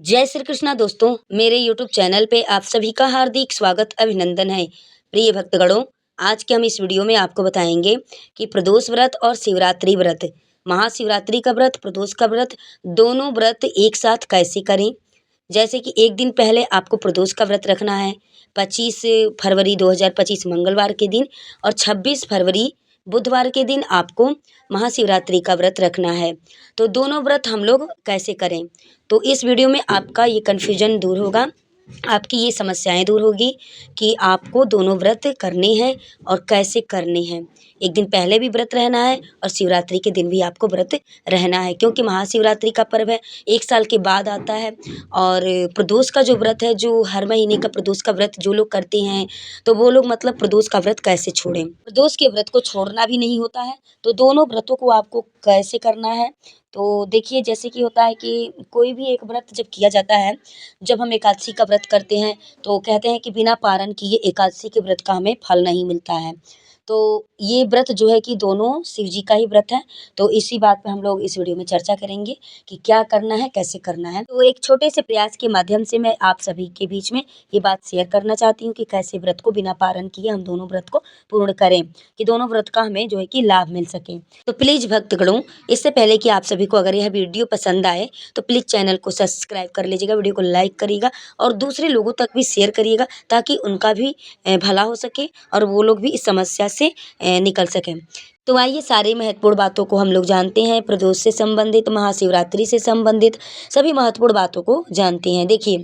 जय श्री कृष्णा दोस्तों, मेरे यूट्यूब चैनल पे आप सभी का हार्दिक स्वागत अभिनंदन है। प्रिय भक्तगणों, आज के हम इस वीडियो में आपको बताएंगे कि प्रदोष व्रत और शिवरात्रि व्रत, महाशिवरात्रि का व्रत, प्रदोष का व्रत, दोनों व्रत एक साथ कैसे करें। जैसे कि एक दिन पहले आपको प्रदोष का व्रत रखना है 25 फरवरी 2025 मंगलवार के दिन, और 26 फरवरी बुधवार के दिन आपको महाशिवरात्रि का व्रत रखना है। तो दोनों व्रत हम लोग कैसे करें, तो इस वीडियो में आपका ये कन्फ्यूजन दूर होगा, आपकी ये समस्याएं दूर होगी कि आपको दोनों व्रत करने हैं और कैसे करने हैं। एक दिन पहले भी व्रत रहना है और शिवरात्रि के दिन भी आपको व्रत रहना है, क्योंकि महाशिवरात्रि का पर्व है, एक साल के बाद आता है। और प्रदोष का जो व्रत है, जो हर महीने का प्रदोष का व्रत जो लोग करते हैं, तो वो लोग मतलब प्रदोष का व्रत कैसे छोड़ें। प्रदोष के व्रत को छोड़ना भी नहीं होता है, तो दोनों व्रतों को आपको कैसे करना है। तो देखिए, जैसे कि होता है कि कोई भी एक व्रत जब किया जाता है, जब हम एकादशी का व्रत करते हैं तो कहते हैं कि बिना पारण किए एकादशी के व्रत का हमें फल नहीं मिलता है। तो ये व्रत जो है कि दोनों शिव जी का ही व्रत है। तो इसी बात पे हम लोग इस वीडियो में चर्चा करेंगे कि क्या करना है, कैसे करना है। तो एक छोटे से प्रयास के माध्यम से मैं आप सभी के बीच में ये बात शेयर करना चाहती हूँ कि कैसे व्रत को बिना पारण किए हम दोनों व्रत को पूर्ण करें, कि दोनों व्रत का हमें जो है कि लाभ मिल सके। तो प्लीज भक्तगणों, इससे पहले कि आप सभी को अगर यह वीडियो पसंद आए तो प्लीज चैनल को सब्सक्राइब कर लीजिएगा, वीडियो को लाइक करिएगा और दूसरे लोगों तक भी शेयर करिएगा, ताकि उनका भी भला हो सके और वो लोग भी इस समस्या से निकल सकें। तो आइए सारी महत्वपूर्ण बातों को हम लोग जानते हैं। प्रदोष से संबंधित, महाशिवरात्रि से संबंधित सभी महत्वपूर्ण बातों को जानते हैं। देखिए,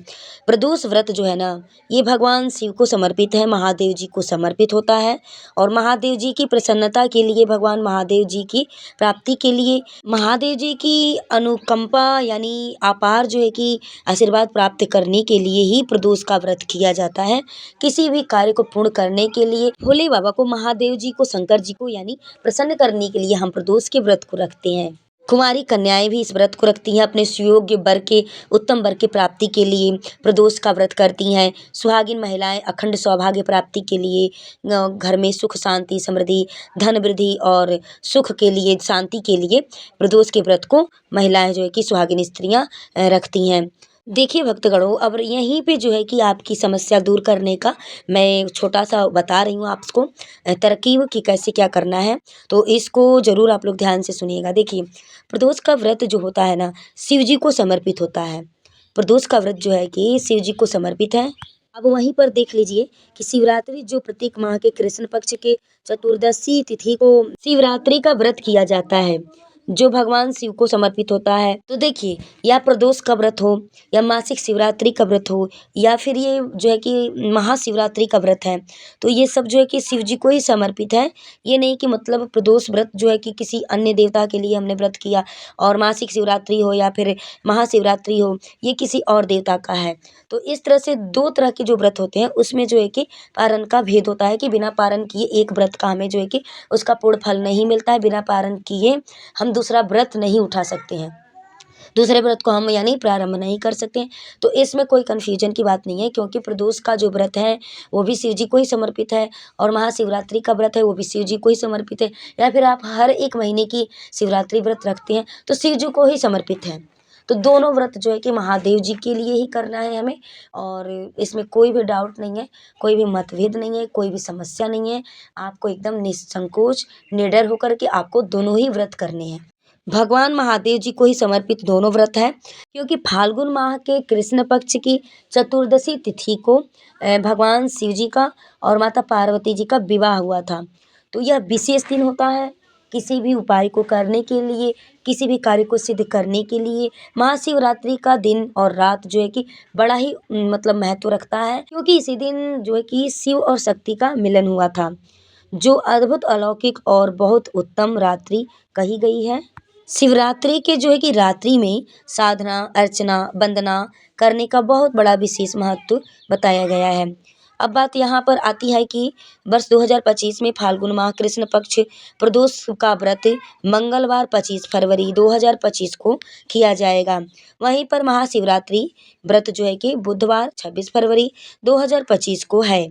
प्रदोष व्रत जो है ना, ये भगवान शिव को समर्पित है, महादेव जी को समर्पित होता है। और महादेव जी की प्रसन्नता के लिए, भगवान महादेव जी की प्राप्ति के लिए, महादेव जी की अनुकंपा यानी अपार जो है कि आशीर्वाद प्राप्त करने के लिए ही प्रदोष का व्रत किया जाता है। किसी भी कार्य को पूर्ण करने के लिए भोले बाबा को, महादेव जी को, शंकर जी को यानी प्रसन्न करने के लिए हम प्रदोष के व्रत को रखते हैं। कुंवारी कन्याएं भी इस व्रत को रखती हैं, अपने सुयोग्य वर के, उत्तम वर की प्राप्ति के लिए प्रदोष का व्रत करती हैं। सुहागिन महिलाएं अखंड सौभाग्य प्राप्ति के लिए, घर में सुख शांति समृद्धि, धन वृद्धि और सुख के लिए, शांति के लिए प्रदोष के व्रत को महिलाएं जो है कि सुहागिन स्त्रियां रखती हैं। देखिए भक्तगणों, अब यहीं पे जो है कि आपकी समस्या दूर करने का मैं छोटा सा बता रही हूँ आपको तरकीब कि कैसे क्या करना है। तो इसको ज़रूर आप लोग ध्यान से सुनिएगा। देखिए, प्रदोष का व्रत जो होता है ना, शिव जी को समर्पित होता है। प्रदोष का व्रत जो है कि शिव जी को समर्पित है। अब वहीं पर देख लीजिए कि शिवरात्रि जो प्रत्येक माह के कृष्ण पक्ष के चतुर्दशी तिथि को शिवरात्रि का व्रत किया जाता है, जो भगवान शिव को समर्पित होता है। तो देखिए, या प्रदोष का व्रत हो, या मासिक शिवरात्रि का व्रत हो, या फिर ये जो है कि महाशिवरात्रि का व्रत है, तो ये सब जो है कि शिव जी को ही समर्पित है। ये नहीं कि मतलब प्रदोष व्रत जो है कि किसी अन्य देवता के लिए हमने व्रत किया, और मासिक शिवरात्रि हो या फिर महाशिवरात्रि हो, ये किसी और देवता का है। तो इस तरह से दो तरह के जो व्रत होते हैं, उसमें जो है कि पारण का भेद होता है, कि बिना पारण किए एक व्रत का हमें जो है कि उसका पूर्ण फल नहीं मिलता है। बिना पारण किए हम दूसरा व्रत नहीं उठा सकते हैं, दूसरे व्रत को हम यानी प्रारंभ नहीं कर सकते हैं। तो इसमें कोई कन्फ्यूजन की बात नहीं है, क्योंकि प्रदोष का जो व्रत है वो भी शिव जी को ही समर्पित है, और महाशिवरात्रि का व्रत है वो भी शिव जी को ही समर्पित है। या फिर आप हर एक महीने की शिवरात्रि व्रत रखते हैं तो शिव जी को ही समर्पित है। तो दोनों व्रत जो है कि महादेव जी के लिए ही करना है हमें, और इसमें कोई भी डाउट नहीं है, कोई भी मतभेद नहीं है, कोई भी समस्या नहीं है। आपको एकदम निसंकोच, निडर होकर के आपको दोनों ही व्रत करने हैं। भगवान महादेव जी को ही समर्पित दोनों व्रत है, क्योंकि फाल्गुन माह के कृष्ण पक्ष की चतुर्दशी तिथि को भगवान शिव जी का और माता पार्वती जी का विवाह हुआ था। तो यह विशेष दिन होता है किसी भी उपाय को करने के लिए, किसी भी कार्य को सिद्ध करने के लिए। महाशिवरात्रि का दिन और रात जो है कि बड़ा ही मतलब महत्व रखता है, क्योंकि इसी दिन जो है कि शिव और शक्ति का मिलन हुआ था, जो अद्भुत, अलौकिक और बहुत उत्तम रात्रि कही गई है। शिवरात्रि के जो है कि रात्रि में साधना, अर्चना, वंदना करने का बहुत बड़ा विशेष महत्व बताया गया है। अब बात यहाँ पर आती है कि वर्ष 2025 में फाल्गुन माह कृष्ण पक्ष प्रदोष का व्रत मंगलवार 25 फरवरी 2025 को किया जाएगा। वहीं पर महाशिवरात्रि व्रत जो है कि बुधवार 26 फरवरी 2025 को है।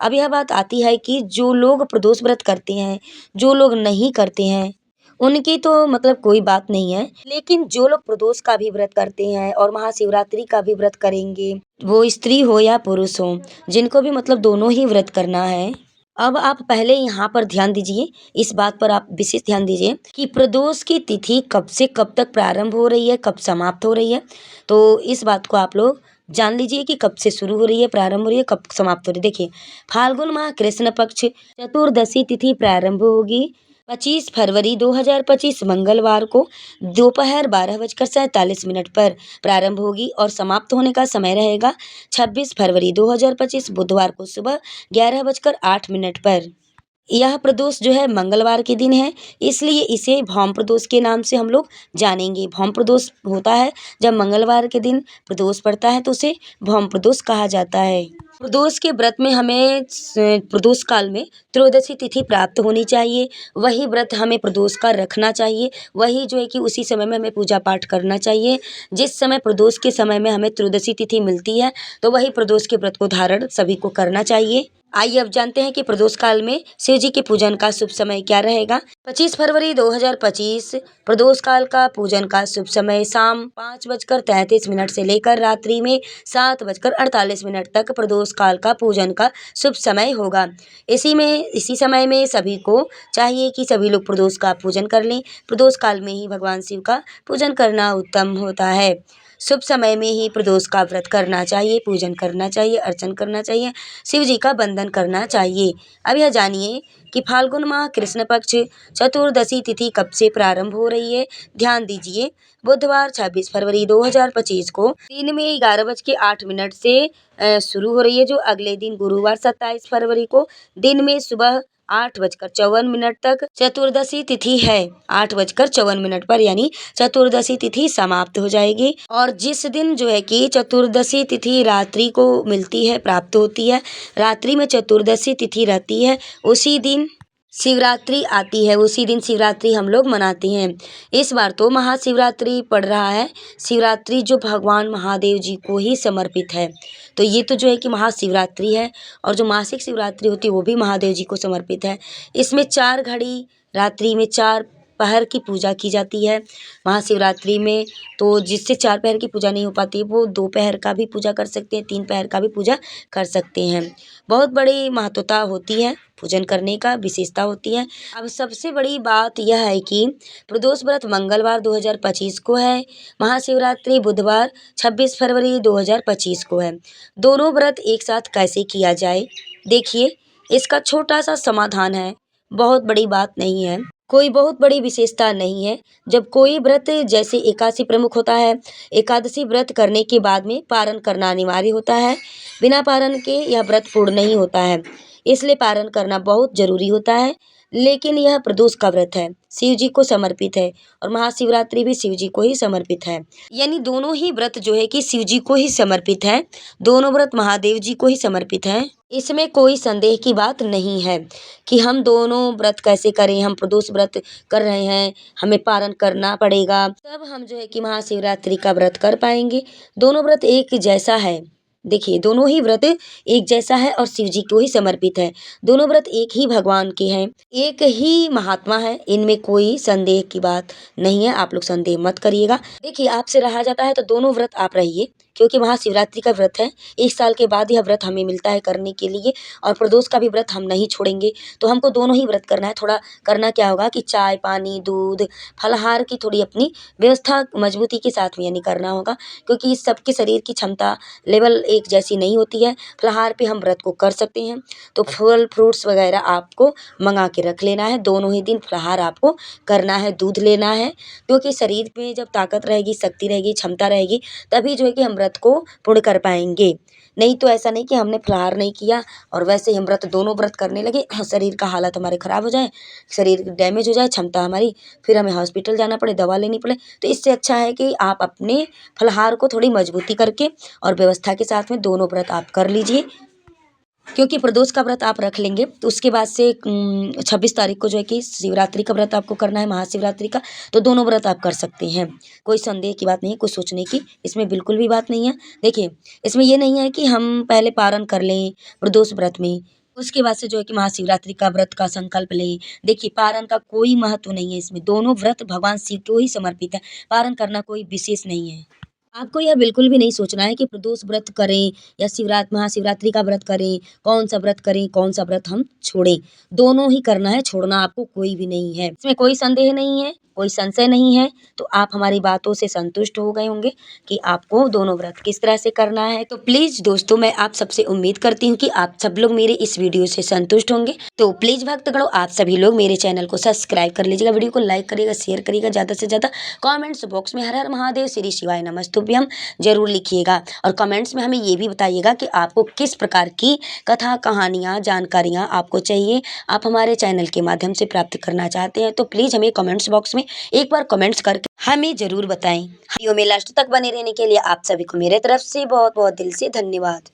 अब यह बात आती है कि जो लोग प्रदोष व्रत करते हैं, जो लोग नहीं करते हैं, उनकी तो मतलब कोई बात नहीं है, लेकिन जो लोग प्रदोष का भी व्रत करते हैं और महाशिवरात्रि का भी व्रत करेंगे, वो स्त्री हो या पुरुष हो, जिनको भी मतलब दोनों ही व्रत करना है। अब आप पहले यहाँ पर ध्यान दीजिए, इस बात पर आप विशेष ध्यान दीजिए कि प्रदोष की तिथि कब से कब तक प्रारंभ हो रही है, कब समाप्त हो रही है। तो इस बात को आप लोग जान लीजिए कि कब से शुरू हो रही है, प्रारंभ हो रही है, कब समाप्त हो रही है। देखिए, फाल्गुन माह कृष्ण पक्ष चतुर्दशी तिथि प्रारंभ होगी 25 फरवरी 2025 मंगलवार को दोपहर 12:47 पर प्रारंभ होगी और समाप्त होने का समय रहेगा 26 फरवरी 2025 बुधवार को सुबह 11:08 पर। यह प्रदोष जो है मंगलवार के दिन है, इसलिए इसे भौम प्रदोष के नाम से हम लोग जानेंगे। भौम प्रदोष होता है जब मंगलवार के दिन प्रदोष पड़ता है, तो उसे भौम प्रदोष कहा जाता है। प्रदोष के व्रत में हमें प्रदोष काल में त्रयोदशी तिथि प्राप्त होनी चाहिए, वही व्रत हमें प्रदोष का रखना चाहिए, वही जो है कि उसी समय में हमें पूजा पाठ करना चाहिए। जिस समय प्रदोष के समय में हमें त्रयोदशी तिथि मिलती है, तो वही प्रदोष के व्रत को धारण सभी को करना चाहिए। आइए अब जानते हैं कि प्रदोष काल में शिव जी के पूजन का शुभ समय क्या रहेगा। 25 फरवरी 2025 प्रदोष काल का पूजन का शुभ समय शाम 5:33 से लेकर रात्रि में 7:48 तक प्रदोष काल का पूजन का शुभ समय होगा। इसी समय में सभी को चाहिए कि सभी लोग प्रदोष का पूजन कर लें। प्रदोष काल में ही भगवान शिव का पूजन करना उत्तम होता है। शुभ समय में ही प्रदोष का व्रत करना चाहिए, पूजन करना चाहिए, अर्चन करना चाहिए, शिव जी का वंदन करना चाहिए। अब यह जानिए कि फाल्गुन माह कृष्ण पक्ष चतुर्दशी तिथि कब से प्रारंभ हो रही है। ध्यान दीजिए, बुधवार 26 फरवरी 2025 को दिन में 11:08 से शुरू हो रही है, जो अगले दिन गुरुवार 27 फरवरी को दिन में सुबह 8:54 तक चतुर्दशी तिथि है। 8:54 पर यानी चतुर्दशी तिथि समाप्त हो जाएगी। और जिस दिन जो है कि चतुर्दशी तिथि रात्रि को मिलती है, प्राप्त होती है, रात्रि में चतुर्दशी तिथि रहती है, उसी दिन शिवरात्रि आती है, उसी दिन शिवरात्रि हम लोग मनाते हैं। इस बार तो महाशिवरात्रि पड़ रहा है। शिवरात्रि जो भगवान महादेव जी को ही समर्पित है, तो ये तो जो है कि महाशिवरात्रि है। और जो मासिक शिवरात्रि होती है वो भी महादेव जी को समर्पित है। इसमें 4 घड़ी रात्रि में 4 पहर की पूजा की जाती है महाशिवरात्रि में। तो जिससे 4 पहर की पूजा नहीं हो पाती, वो 2 पहर का भी पूजा कर सकते हैं, 3 पहर का भी पूजा कर सकते हैं। बहुत बड़ी महत्वता होती है पूजन करने का, विशेषता होती है। अब सबसे बड़ी बात यह है कि प्रदोष व्रत मंगलवार 2025 को है, महाशिवरात्रि बुधवार 26 फरवरी 2025 को है। दोनों व्रत एक साथ कैसे किया जाए, देखिए इसका छोटा सा समाधान है, बहुत बड़ी बात नहीं है, कोई बहुत बड़ी विशेषता नहीं है। जब कोई व्रत जैसे एकादशी प्रमुख होता है, एकादशी व्रत करने के बाद में पारण करना अनिवार्य होता है। बिना पारण के यह व्रत पूर्ण नहीं होता है, इसलिए पारण करना बहुत जरूरी होता है। लेकिन यह प्रदोष का व्रत है, शिव जी को समर्पित है, और महाशिवरात्रि भी शिव जी को ही समर्पित है। यानी दोनों ही व्रत जो है कि शिव जी को ही समर्पित है, दोनों व्रत महादेव जी को ही समर्पित है। इसमें कोई संदेह की बात नहीं है कि हम दोनों व्रत कैसे करें। हम प्रदोष व्रत कर रहे हैं, हमें पारण करना पड़ेगा, तब हम जो है कि महाशिवरात्रि का व्रत कर पाएंगे। दोनों व्रत एक जैसा है। देखिए, दोनों ही व्रत एक जैसा है और शिव जी को ही समर्पित है। दोनों व्रत एक ही भगवान के हैं, एक ही महात्मा है, इनमें कोई संदेह की बात नहीं है। आप लोग संदेह मत करिएगा। देखिए, आपसे रहा जाता है तो दोनों व्रत आप रहिए, क्योंकि महाशिवरात्रि का व्रत है, 1 साल के बाद यह व्रत हमें मिलता है करने के लिए, और प्रदोष का भी व्रत हम नहीं छोड़ेंगे। तो हमको दोनों ही व्रत करना है। थोड़ा करना क्या होगा कि चाय पानी दूध फलाहार की थोड़ी अपनी व्यवस्था मजबूती के साथ में यानी करना होगा, क्योंकि सबके शरीर की क्षमता लेवल एक जैसी नहीं होती है। फलाहार पे हम व्रत को कर सकते हैं, तो फल फ्रूट्स वगैरह आपको मंगा के रख लेना है। दोनों ही दिन फलाहार आपको करना है, दूध लेना है, क्योंकि शरीर में जब ताकत रहेगी, शक्ति रहेगी, क्षमता रहेगी, तभी जो है कि हम व्रत को पूर्ण कर पाएंगे। नहीं तो ऐसा नहीं कि हमने फलाहार नहीं किया और वैसे ही हम व्रत दोनों व्रत करने लगे, शरीर का हालत हमारे ख़राब हो जाए, शरीर डैमेज हो जाए, क्षमता हमारी, फिर हमें हॉस्पिटल जाना पड़े, दवा लेनी पड़े। तो इससे अच्छा है कि आप अपने फलाहार को थोड़ी मजबूती करके और व्यवस्था के साथ में दोनों व्रत आप कर लीजिए। क्योंकि प्रदोष का व्रत आप रख लेंगे तो उसके बाद से 26 तारीख को जो है कि शिवरात्रि का व्रत आपको करना है, महाशिवरात्रि का, तो दोनों व्रत आप कर सकते हैं। कोई संदेह की बात नहीं है, कुछ सोचने की इसमें बिल्कुल भी बात नहीं है। देखिए, इसमें ये नहीं है कि हम पहले पारण कर लें प्रदोष व्रत में, उसके बाद से जो है कि महाशिवरात्रि का व्रत का संकल्प लें। देखिए पारण का कोई महत्व नहीं है इसमें, दोनों व्रत भगवान शिव को ही समर्पित है, पारण करना कोई विशेष नहीं है। आपको यह बिल्कुल भी नहीं सोचना है कि प्रदोष व्रत करें या महाशिवरात्रि का व्रत करें, कौन-सा व्रत करें, कौन-सा व्रत हम छोड़ें। दोनों ही करना है, छोड़ना आपको कोई भी नहीं है। इसमें कोई संदेह नहीं है, कोई संशय नहीं है, तो आप हमारी बातों से संतुष्ट हो गए होंगे कि आपको दोनों व्रत किस तरह से करना है। तो प्लीज़ दोस्तों मैं आप सबसे उम्मीद करती हूँ कि आप सब लोग मेरे इस वीडियो से संतुष्ट होंगे। तो प्लीज़ भक्तगणों आप सभी लोग मेरे चैनल को सब्सक्राइब कर लीजिएगा, वीडियो को लाइक करिएगा, शेयर करिएगा ज़्यादा से ज़्यादा। कमेंट्स बॉक्स में हर हर महादेव, श्री शिवाय नमस्तुभ्यम ज़रूर लिखिएगा और कमेंट्स में हमें ये भी बताइएगा कि आपको किस प्रकार की कथा, कहानियाँ, जानकारियाँ आपको चाहिए, आप हमारे चैनल के माध्यम से प्राप्त करना चाहते हैं तो प्लीज़ हमें कमेंट्स बॉक्स में एक बार कमेंट्स करके हमें ज़रूर बताएं। वीडियो में लास्ट तक बने रहने के लिए आप सभी को मेरे तरफ से बहुत-बहुत दिल से धन्यवाद।